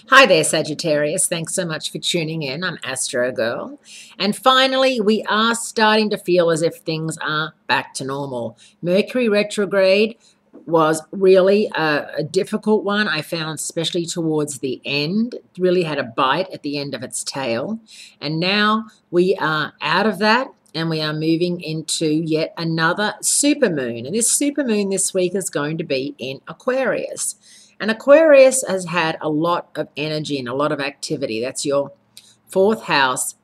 Hi there, Sagittarius. Thanks so much for tuning in. I'm Astrogirl. And finally, we are starting to feel as if things are back to normal. Mercury retrograde was really a difficult one, I found, especially towards the end. It really had a bite at the end of its tail. And now we are out of that. And we are moving into yet another supermoon. And this supermoon this week is going to be in Aquarius. And Aquarius has had a lot of energy and a lot of activity. That's your third house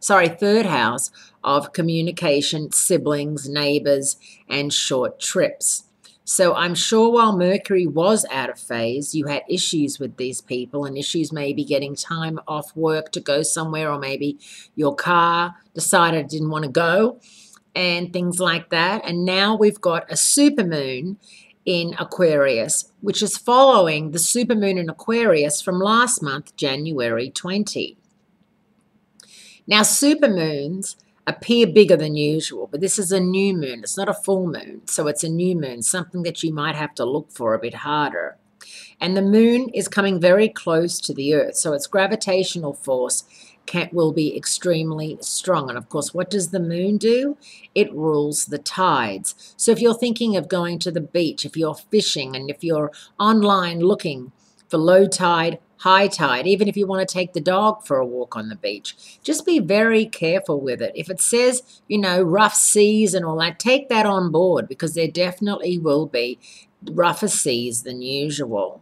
of communication, siblings, neighbors, and short trips. So I'm sure while Mercury was out of phase, you had issues with these people and issues maybe getting time off work to go somewhere, or maybe your car decided it didn't want to go and things like that. And now we've got a supermoon in Aquarius, which is following the supermoon in Aquarius from last month, January 20. Now, supermoons appear bigger than usual, but this is a new moon. It's not a full moon, so it's a new moon, something that you might have to look for a bit harder. And the moon is coming very close to the earth, so its gravitational force will be extremely strong. And of course, what does the moon do? It rules the tides. So if you're thinking of going to the beach, if you're fishing, and if you're online looking for low tide, high tide, even if you want to take the dog for a walk on the beach, just be very careful with it. If it says, rough seas and all that, take that on board, because there definitely will be rougher seas than usual.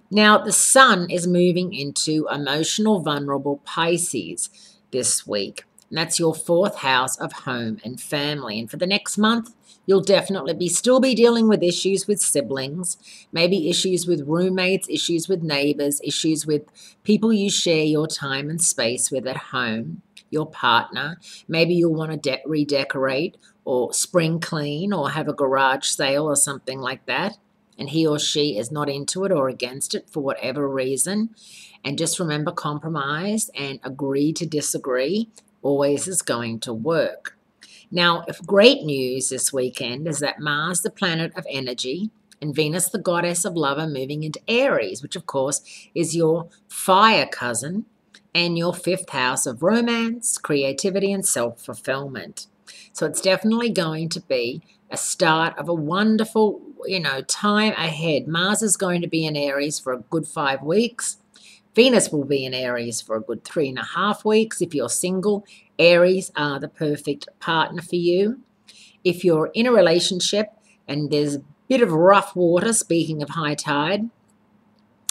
Now, the sun is moving into emotional, vulnerable Pisces this week. And that's your fourth house of home and family. And for the next month, you'll definitely still be dealing with issues with siblings, maybe issues with roommates, issues with neighbors, issues with people you share your time and space with at home, your partner. Maybe you'll want to redecorate or spring clean or have a garage sale or something like that, and he or she is not into it or against it for whatever reason. And just remember, compromise and agree to disagree always is going to work. Now, if great news this weekend is that Mars, the planet of energy, and Venus, the goddess of love, are moving into Aries, which of course is your fire cousin and your fifth house of romance, creativity, and self-fulfillment. So it's definitely going to be a start of a wonderful, time ahead. Mars is going to be in Aries for a good 5 weeks. Venus will be in Aries for a good 3.5 weeks. If you're single, Aries are the perfect partner for you. If you're in a relationship and there's a bit of rough water, speaking of high tide,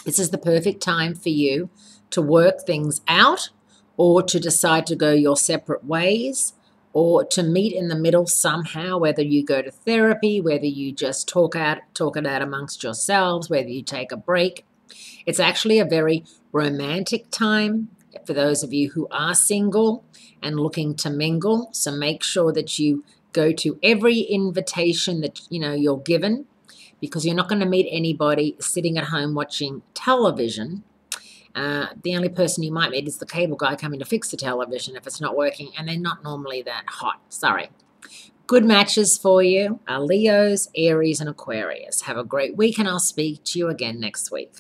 this is the perfect time for you to work things out, or to decide to go your separate ways, or to meet in the middle somehow, whether you go to therapy, whether you just talk it out amongst yourselves, whether you take a break. It's actually a very romantic time for those of you who are single and looking to mingle. So make sure that you go to every invitation that you're given, because you're not going to meet anybody sitting at home watching television. The only person you might meet is the cable guy coming to fix the television if it's not working, and they're not normally that hot. Sorry. Good matches for you are Leos, Aries, and Aquarius. Have a great week, and I'll speak to you again next week.